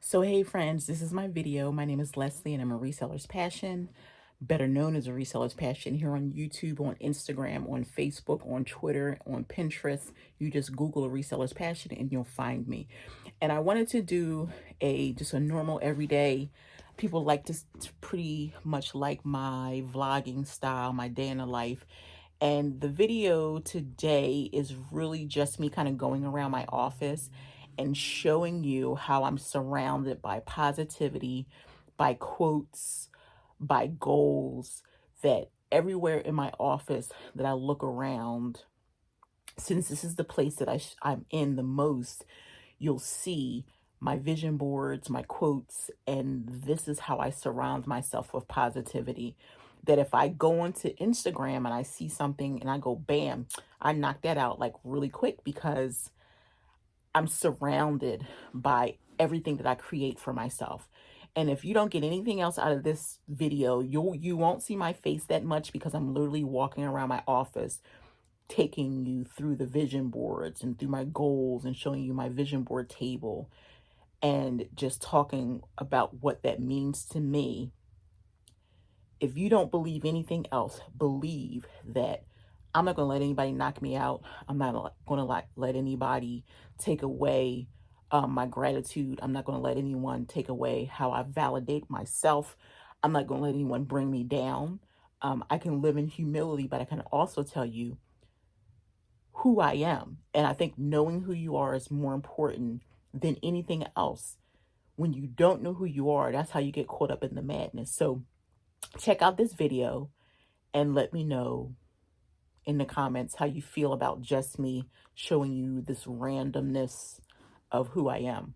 So hey friends, this is my video. My name is Leslie and I'm a reseller's passion, better known as a reseller's passion, here on YouTube, on Instagram, on Facebook, on Twitter, on Pinterest. You just Google a reseller's passion and you'll find me. And I wanted to do just a normal everyday. People like to pretty much like my vlogging style, my day in the life. And the video today is really just me kind of going around my office and showing you how I'm surrounded by positivity, by quotes, by goals, that everywhere in my office that I look around, since this is the place that I'm in the most, you'll see my vision boards, my quotes, and this is how I surround myself with positivity. That if I go onto Instagram and I see something and I go, bam, I knock that out like really quick because I'm surrounded by everything that I create for myself. And if you don't get anything else out of this video, you won't see my face that much because I'm literally walking around my office taking you through the vision boards and through my goals and showing you my vision board table and just talking about what that means to me. If you don't believe anything else, believe that I'm not going to let anybody knock me out. I'm not going to let anybody take away my gratitude. I'm not going to let anyone take away how I validate myself. I'm not going to let anyone bring me down. I can live in humility, but I can also tell you who I am. And I think knowing who you are is more important than anything else. When you don't know who you are, that's how you get caught up in the madness. So check out this video and let me know in the comments how you feel about just me showing you this randomness of who I am.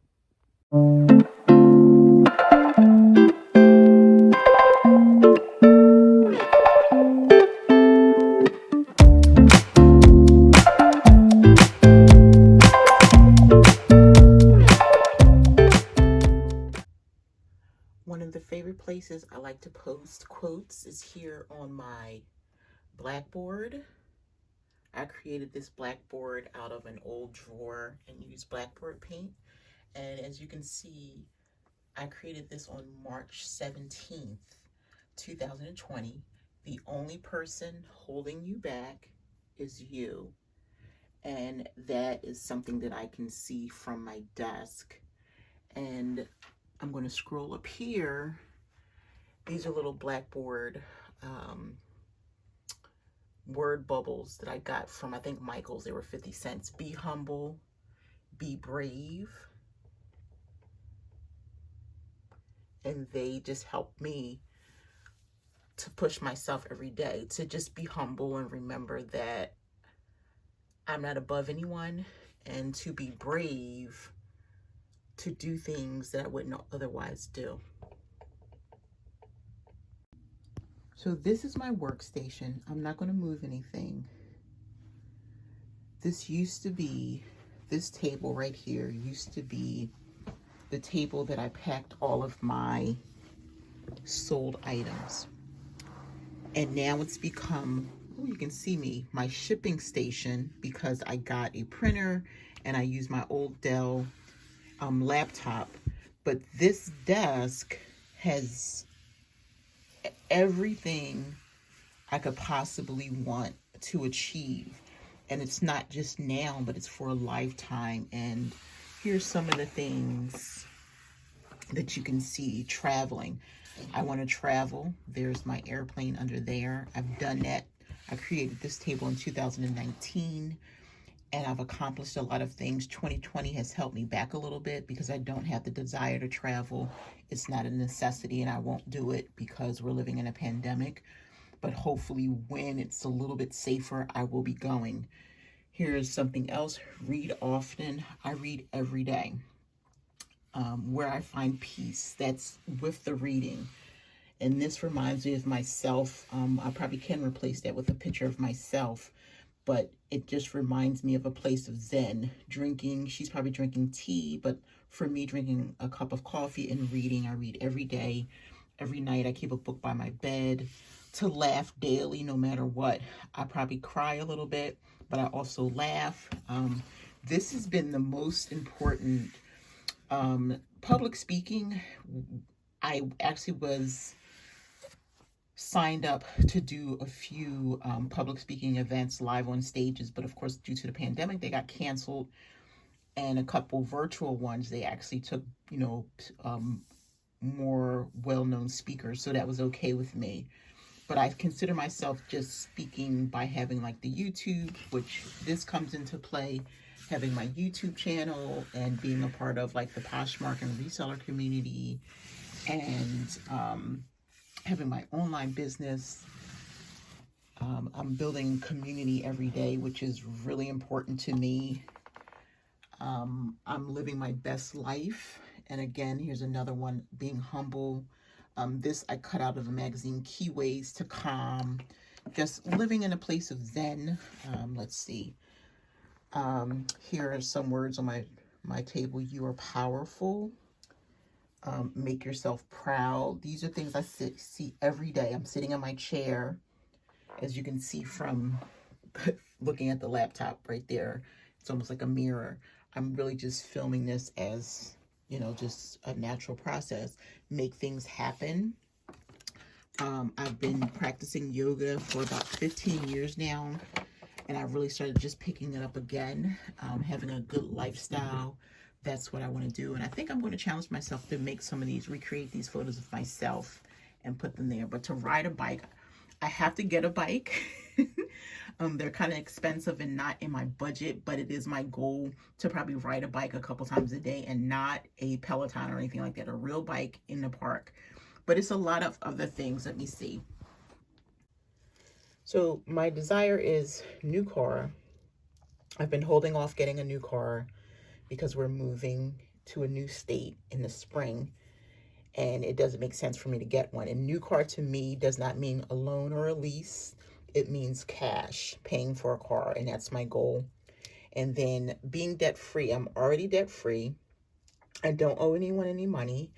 One of the favorite places I like to post quotes is here on my blackboard. I created this blackboard out of an old drawer and used blackboard paint. And as you can see, I created this on March 17th, 2020. The only person holding you back is you. And that is something that I can see from my desk. And I'm going to scroll up here. These are little blackboard word bubbles that I got from, I think, Michael's. They were 50 cents. Be humble, be brave. And they just help me to push myself every day, to just be humble and remember that I'm not above anyone, and to be brave to do things that I wouldn't otherwise do. So this is my workstation. I'm not going to move anything. This table right here used to be the table that I packed all of my sold items. And now it's become, oh, you can see me, my shipping station, because I got a printer and I use my old Dell laptop. But this desk has everything I could possibly want to achieve. And it's not just now, but it's for a lifetime. And here's some of the things that you can see. Traveling. I want to travel. There's my airplane under there. I've done that. I created this table in 2019 and I've accomplished a lot of things. 2020 has helped me back a little bit because I don't have the desire to travel. It's not a necessity and I won't do it because we're living in a pandemic. But hopefully when it's a little bit safer, I will be going. Here's something else. Read often. I read every day. Where I find peace, that's with the reading. And this reminds me of myself. I probably can replace that with a picture of myself, but it just reminds me of a place of Zen. Drinking, she's probably drinking tea, but for me, drinking a cup of coffee and reading. I read every day. Every night I keep a book by my bed. To laugh daily, no matter what. I probably cry a little bit, but I also laugh. This has been the most important Public speaking, I actually was signed up to do a few public speaking events live on stages, but of course, due to the pandemic, they got canceled. And a couple virtual ones, they actually took, more well known speakers. So that was okay with me. But I consider myself just speaking by having like the YouTube, which this comes into play, having my YouTube channel and being a part of like the Poshmark and reseller community, and having my online business. I'm building community every day, which is really important to me. I'm living my best life. And again, here's another one, being humble. This I cut out of the magazine, Key Ways to Calm. Just living in a place of zen. Let's see. Here are some words on my table. You are powerful. Make yourself proud. These are things I see every day. I'm sitting in my chair, as you can see from looking at the laptop right there. It's almost like a mirror. I'm really just filming this as, just a natural process. Make things happen. I've been practicing yoga for about 15 years now, and I've really started just picking it up again. Having a good lifestyle. That's what I want to do. And I think I'm going to challenge myself to make some of these, recreate these photos of myself and put them there. But to ride a bike, I have to get a bike. They're kind of expensive and not in my budget, but it is my goal to probably ride a bike a couple times a day, and not a Peloton or anything like that, a real bike in the park. But it's a lot of other things. Let me see. So my desire is new car. I've been holding off getting a new car because we're moving to a new state in the spring, and it doesn't make sense for me to get one. And new car to me does not mean a loan or a lease. It means cash, paying for a car, and that's my goal. And then being debt free. I'm already debt free. I don't owe anyone any money,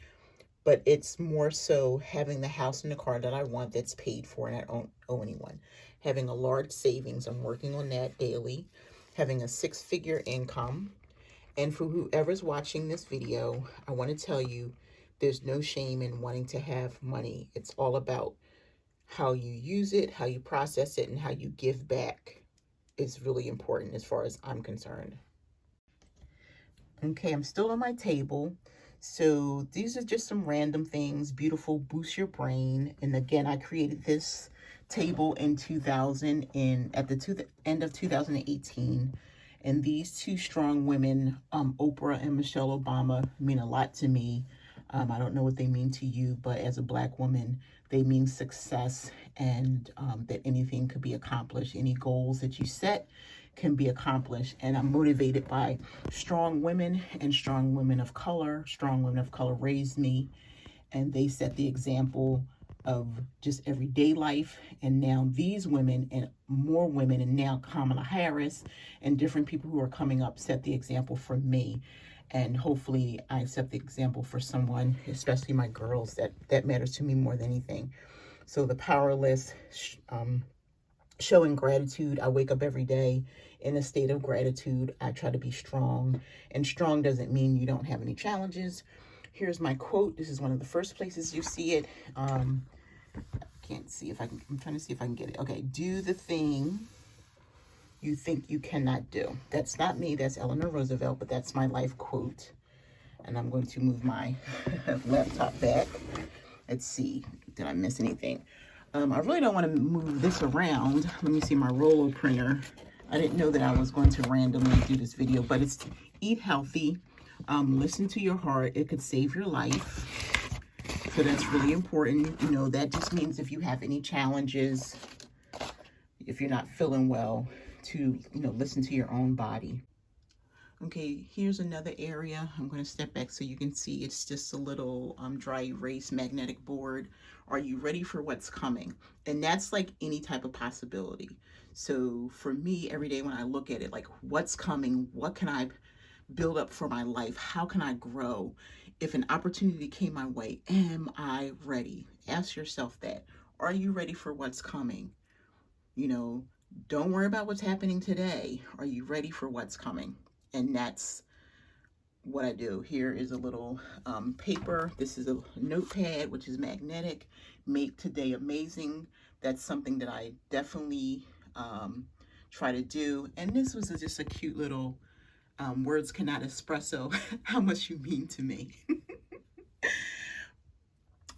but it's more so having the house and the car that I want that's paid for, and I don't owe anyone. Having a large savings, I'm working on that daily. Having a 6-figure income. And for whoever's watching this video, I want to tell you, there's no shame in wanting to have money. It's all about how you use it, how you process it, and how you give back is really important as far as I'm concerned. Okay, I'm still on my table. So these are just some random things. Beautiful, boost your brain. And again, I created this table in 2000 at the end of 2018. And these two strong women, Oprah and Michelle Obama, mean a lot to me. I don't know what they mean to you, but as a Black woman, they mean success, and that anything could be accomplished. Any goals that you set can be accomplished. And I'm motivated by strong women and strong women of color. Strong women of color raised me, and they set the example of just everyday life. And now these women and more women, and now Kamala Harris and different people who are coming up, set the example for me. And hopefully I set the example for someone, especially my girls. That matters to me more than anything. So the powerless, showing gratitude. I wake up every day in a state of gratitude. I try to be strong, and strong doesn't mean you don't have any challenges. Here's my quote. This is one of the first places you see it. Can't see if I can, I'm trying to see if I can get it. Okay, do the thing you think you cannot do. That's not me, that's Eleanor Roosevelt, but that's my life quote. And I'm going to move my laptop back. Let's see, did I miss anything? I really don't want to move this around. Let me see my Rolo printer. I didn't know that I was going to randomly do this video, but it's eat healthy, listen to your heart. It could save your life. So that's really important. That just means if you have any challenges, if you're not feeling well, to, listen to your own body. Okay, here's another area. I'm going to step back so you can see. It's just a little dry erase magnetic board. Are you ready for what's coming? And that's like any type of possibility. So for me, every day when I look at it, like what's coming, what can I build up for my life? How can I grow? If an opportunity came my way, am I ready? Ask yourself that. Are you ready for what's coming? Don't worry about what's happening today. Are you ready for what's coming? And that's what I do. Here is a little paper. This is a notepad, which is magnetic. Make today amazing. That's something that I definitely try to do. And this was just a cute little words cannot espresso how much you mean to me.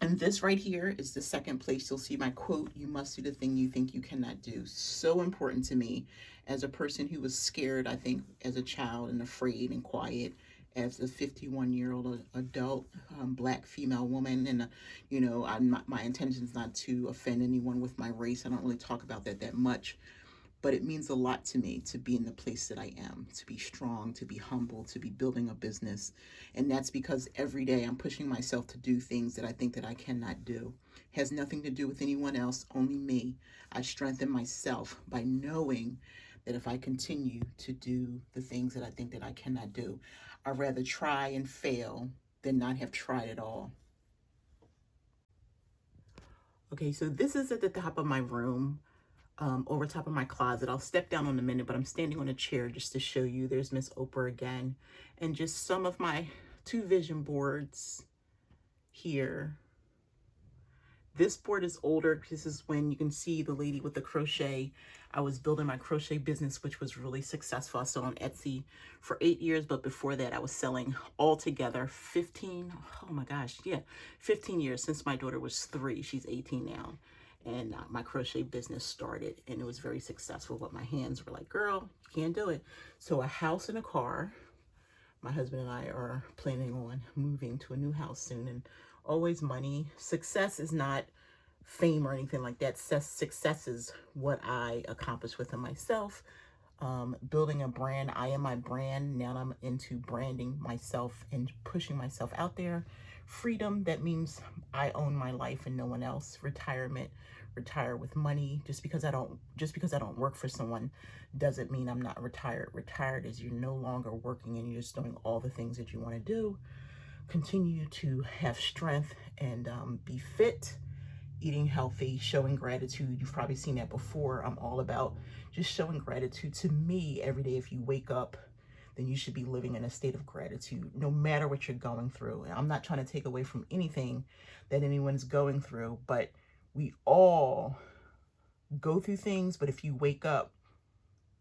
And this right here is the second place you'll see my quote, you must do the thing you think you cannot do. So important to me as a person who was scared, I think, as a child and afraid and quiet, as a 51-year-old adult Black female woman. And, you know, my intention is not to offend anyone with my race. I don't really talk about that much. But it means a lot to me to be in the place that I am, to be strong, to be humble, to be building a business. And that's because every day I'm pushing myself to do things that I think that I cannot do. It has nothing to do with anyone else, only me. I strengthen myself by knowing that if I continue to do the things that I think that I cannot do, I'd rather try and fail than not have tried at all. Okay, so this is at the top of my room. Over top of my closet. I'll step down in a minute, but I'm standing on a chair just to show you. There's Miss Oprah again. And just some of my 2 vision boards here. This board is older. This is when you can see the lady with the crochet. I was building my crochet business, which was really successful. I sold on Etsy for 8 years, but before that I was selling altogether 15, oh my gosh, yeah, 15 years since my daughter was 3. She's 18 now. And my crochet business started, and it was very successful, but my hands were like, girl, you can't do it. So a house and a car. My husband and I are planning on moving to a new house soon, and always money. Success is not fame or anything like that. Success is what I accomplished within myself. Building a brand. I am my brand. Now I'm into branding myself and pushing myself out there. Freedom, that means I own my life and no one else. Retirement, retire with money. Just because I don't work for someone doesn't mean I'm not retired. Retired is you're no longer working and you're just doing all the things that you want to do. Continue to have strength and be fit, eating healthy, showing gratitude. You've probably seen that before. I'm all about just showing gratitude. To me, every day if you wake up, then you should be living in a state of gratitude, no matter what you're going through. And I'm not trying to take away from anything that anyone's going through, but we all go through things. But if you wake up,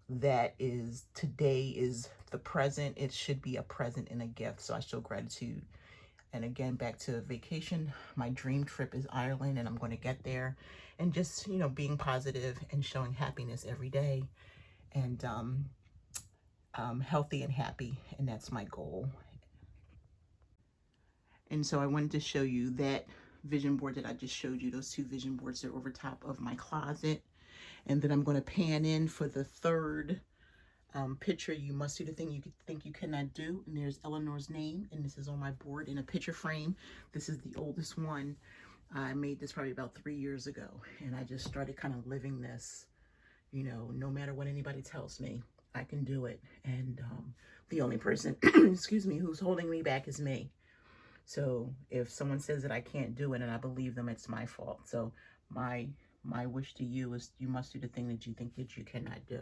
today is the present. It should be a present and a gift. So I show gratitude. And again, back to vacation, my dream trip is Ireland, and I'm going to get there. And just, you know, being positive and showing happiness every day. And healthy and happy, and that's my goal. And so I wanted to show you that vision board that I just showed you. Those 2 vision boards are over top of my closet. And then I'm going to pan in for the third picture. You must do the thing you think you cannot do. And there's Eleanor's name, and this is on my board in a picture frame. This is the oldest one. I made this probably about 3 years ago, and I just started kind of living this, you know, no matter what anybody tells me, I can do it. And the only person, excuse me, who's holding me back is me. So if someone says that I can't do it and I believe them, it's my fault. So my wish to you is you must do the thing that you think that you cannot do.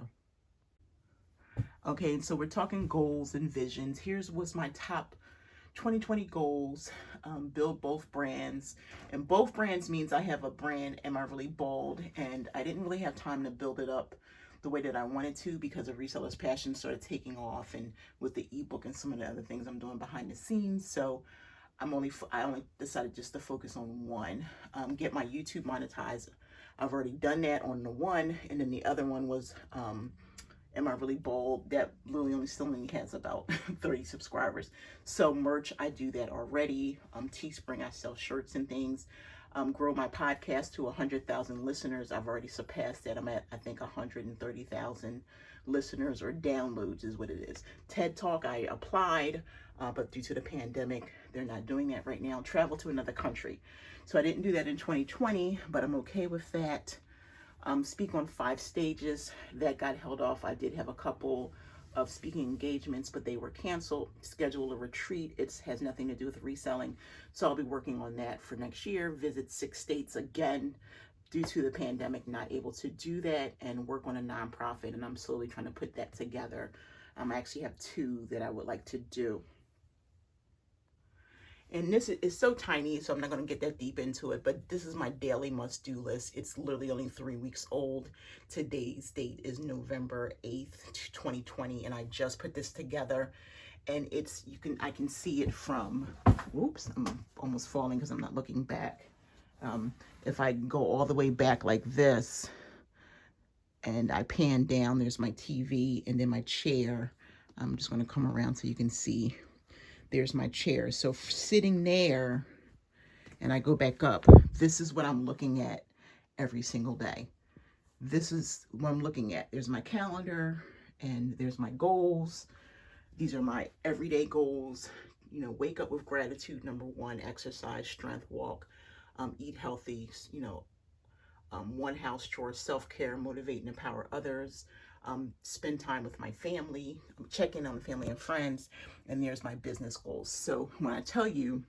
Okay, so we're talking goals and visions. Here's what's my top 2020 goals. Build both brands. And both brands means I have a brand, Am I Really Bald? And I didn't really have time to build it up the way that I wanted to because of Reseller's Passion started taking off, and with the ebook and some of the other things I'm doing behind the scenes. So I only decided just to focus on one. Get my YouTube monetized. I've already done that on the one, and then the other one was Am I Really Bald? That really still only has about 30 subscribers. So merch, I do that already. Teespring, I sell shirts and things. Grow my podcast to 100,000 listeners. I've already surpassed that. I'm at, I think, 130,000 listeners or downloads is what it is. TED Talk, I applied, but due to the pandemic, they're not doing that right now. Travel to another country. So I didn't do that in 2020, but I'm okay with that. Speak on 5 stages. That got held off. I did have a couple of speaking engagements, but they were canceled. Schedule a retreat. It has nothing to do with reselling. So I'll be working on that for next year. Visit 6 states again. Due to the pandemic, not able to do that, and work on a nonprofit. And I'm slowly trying to put that together. I actually have 2 that I would like to do. And this is so tiny, so I'm not going to get that deep into it, but this is my daily must-do list. It's literally only 3 weeks old. Today's date is November 8th, 2020, and I just put this together. And it's, I can see it from, whoops, I'm almost falling because I'm not looking back. If I go all the way back like this, and I pan down, there's my TV and then my chair. I'm just going to come around so you can see. There's my chair. So sitting there, and I go back up, this is what I'm looking at every single day. This is what I'm looking at. There's my calendar, and there's my goals. These are my everyday goals. You know, wake up with gratitude, number one, exercise, strength, walk, eat healthy, you know, one house chore, self-care, motivate and empower others, spend time with my family, check in on family and friends, and there's my business goals. So when I tell you,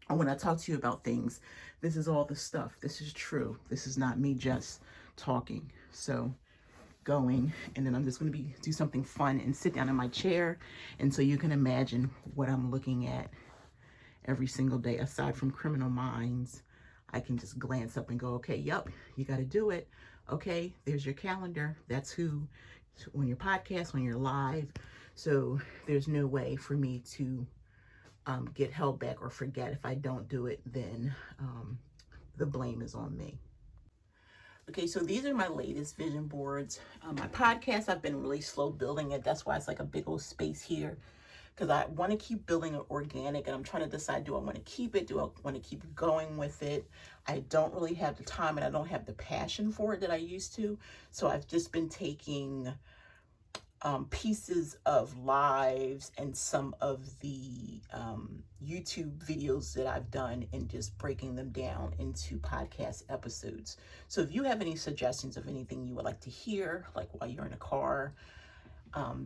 or when I talk to you about things, this is all the stuff. This is true. This is not me just talking. So going, and then I'm just going to do something fun and sit down in my chair, and so you can imagine what I'm looking at every single day. Aside from Criminal Minds, I can just glance up and go, okay, yep, you got to do it. Okay, there's your calendar. That's who, on your podcast, when you're live. So there's no way for me to get held back or forget. If I don't do it, then the blame is on me. Okay, so these are my latest vision boards. My podcast, I've been really slow building it. That's why it's like a big old space here, because I want to keep building it organic, and I'm trying to decide, do I want to keep it? Do I want to keep going with it? I don't really have the time, and I don't have the passion for it that I used to. So I've just been taking pieces of lives and some of the YouTube videos that I've done and just breaking them down into podcast episodes. So if you have any suggestions of anything you would like to hear, like while you're in a car,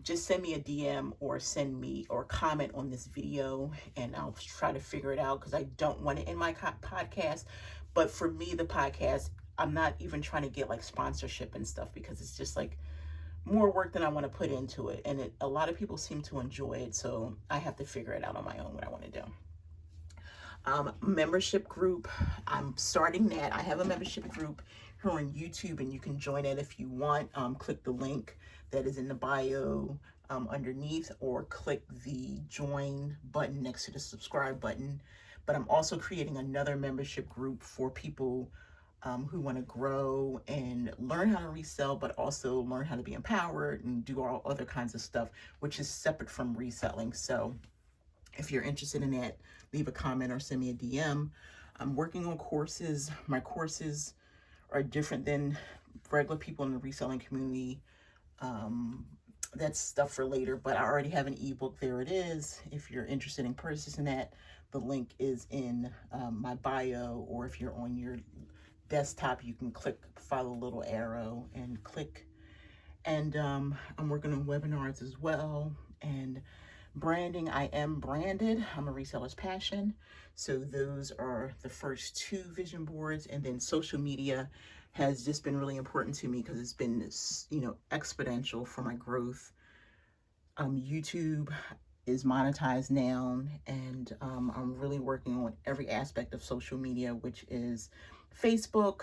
just send me a DM or send me or comment on this video, and I'll try to figure it out, because I don't want it in my podcast. But for me, the podcast, I'm not even trying to get like sponsorship and stuff, because it's just like more work than I want to put into it. And a lot of people seem to enjoy it, so I have to figure it out on my own what I want to do. Membership group, I'm starting that. I have a membership group here on YouTube, and you can join it if you want. Click the link that is in the bio underneath, or click the join button next to the subscribe button. But I'm also creating another membership group for people who want to grow and learn how to resell, but also learn how to be empowered and do all other kinds of stuff, which is separate from reselling. So if you're interested in that, leave a comment or send me a DM. I'm working on courses. My courses are different than regular people in the reselling community. That's stuff for later, but I already have an ebook. There it is. If you're interested in purchasing that, the link is in my bio, or if you're on your desktop, you can follow the little arrow and click. And I'm working on webinars as well. And branding, I am branded. I'm a reseller's passion. So those are the first two vision boards. And then social media has just been really important to me, because it's been, you know, exponential for my growth. YouTube is monetized now, and I'm really working on every aspect of social media, which is Facebook,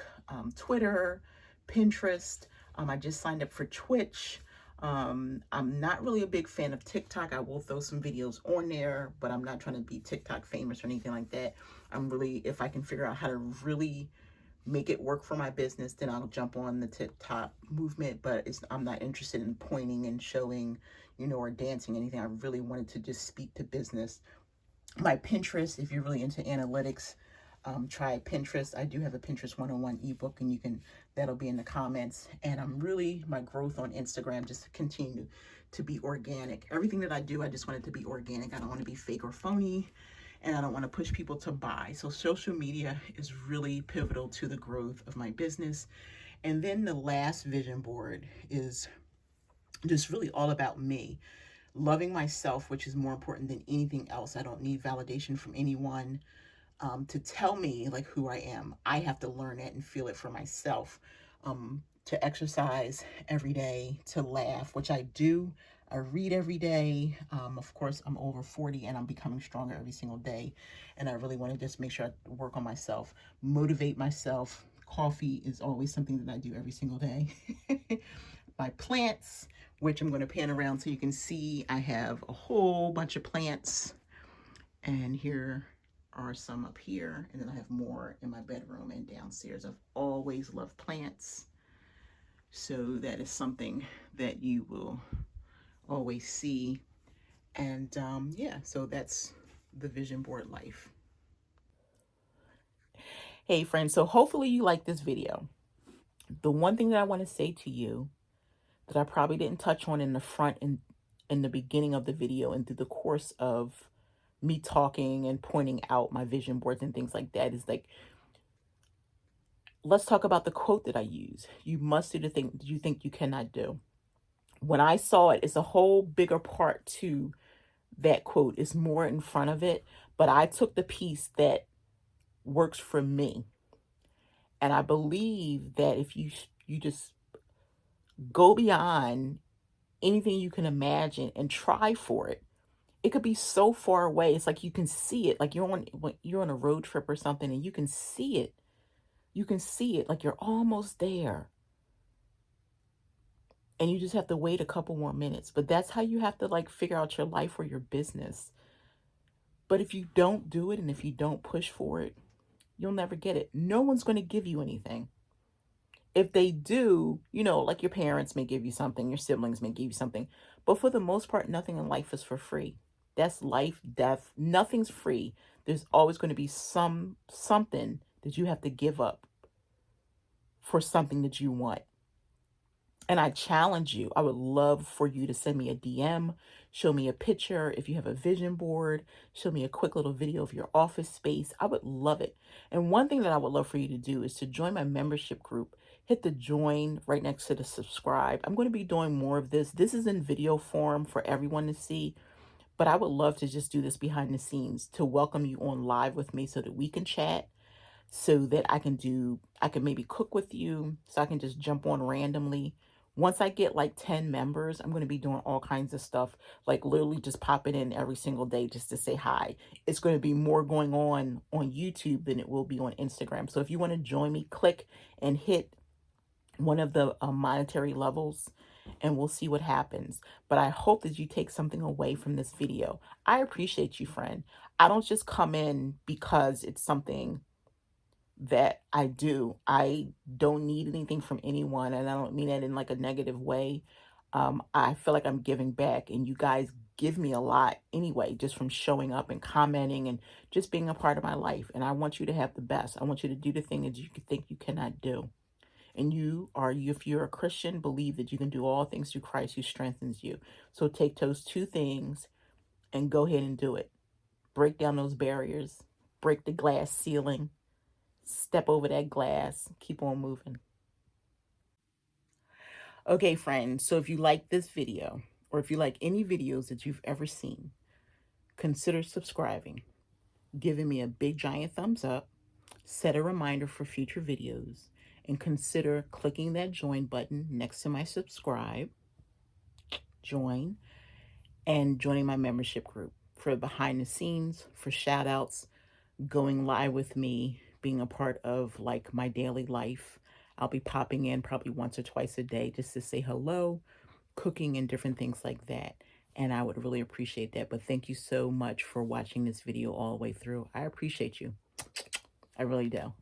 Twitter, Pinterest. I just signed up for Twitch. I'm not really a big fan of TikTok. I will throw some videos on there, but I'm not trying to be TikTok famous or anything like that. I'm really, if I can figure out how to really make it work for my business, then I'll jump on the TikTok movement. But I'm not interested in pointing and showing, you know, or dancing, anything. I really wanted to just speak to business. My Pinterest, if you're really into analytics, try Pinterest. I do have a Pinterest 101 ebook, and that'll be in the comments. And my growth on Instagram, just to continue to be organic. Everything that I do, I just want it to be organic. I don't want to be fake or phony, and I don't want to push people to buy. So social media is really pivotal to the growth of my business. And then the last vision board is just really all about me. Loving myself, which is more important than anything else. I don't need validation from anyone to tell me like who I am. I have to learn it and feel it for myself. To exercise every day, to laugh, which I do. I read every day. Of course, I'm over 40 and I'm becoming stronger every single day. And I really want to just make sure I work on myself, motivate myself. Coffee is always something that I do every single day. My plants, which I'm going to pan around so you can see, I have a whole bunch of plants. And here are some up here. And then I have more in my bedroom and downstairs. I've always loved plants. So that is something that you will always see. And yeah, so that's the vision board life. Hey friends, so hopefully you like this video. The one thing that I want to say to you that I probably didn't touch on in the front and in the beginning of the video and through the course of me talking and pointing out my vision boards and things like that is like, let's talk about the quote that I use. You must do the thing that you think you cannot do. When I saw it, it's a whole bigger part to that quote. It's more in front of it, but I took the piece that works for me. And I believe that if you just go beyond anything you can imagine and try for it, it could be so far away. It's like you can see it, like when you're on a road trip or something and you can see it. You can see it like you're almost there. And you just have to wait a couple more minutes. But that's how you have to like figure out your life or your business. But if you don't do it and if you don't push for it, you'll never get it. No one's going to give you anything. If they do, you know, like your parents may give you something, your siblings may give you something. But for the most part, nothing in life is for free. That's life, death. Nothing's free. There's always going to be something that you have to give up for something that you want. And I challenge you. I would love for you to send me a DM, show me a picture. If you have a vision board, show me a quick little video of your office space. I would love it. And one thing that I would love for you to do is to join my membership group. Hit the join right next to the subscribe. I'm going to be doing more of this. This is in video form for everyone to see. But I would love to just do this behind the scenes to welcome you on live with me so that we can chat, so that I can maybe cook with you, so I can just jump on randomly. Once I get like 10 members, I'm going to be doing all kinds of stuff, like literally just popping in every single day just to say hi. It's going to be more going on YouTube than it will be on Instagram. So if you want to join me, click and hit one of the monetary levels and we'll see what happens. But I hope that you take something away from this video. I appreciate you, friend. I don't just come in because it's something that I do. I don't need anything from anyone, and I don't mean that in like a negative way. I feel like I'm giving back, and you guys give me a lot anyway, just from showing up and commenting and just being a part of my life. And I want you to have the best. I want you to do the thing that you think you cannot do. And if you're a Christian, believe that you can do all things through Christ who strengthens you. So take those two things and go ahead and do it. Break down those barriers, break the glass ceiling, step over that glass, keep on moving. Okay, friends, so if you like this video, or if you like any videos that you've ever seen, consider subscribing, giving me a big giant thumbs up, set a reminder for future videos, and consider clicking that join button next to my subscribe, join, and joining my membership group for behind the scenes, for shout outs, going live with me, being a part of like my daily life. I'll be popping in probably once or twice a day just to say hello, cooking and different things like that. And I would really appreciate that. But thank you so much for watching this video all the way through. I appreciate you. I really do.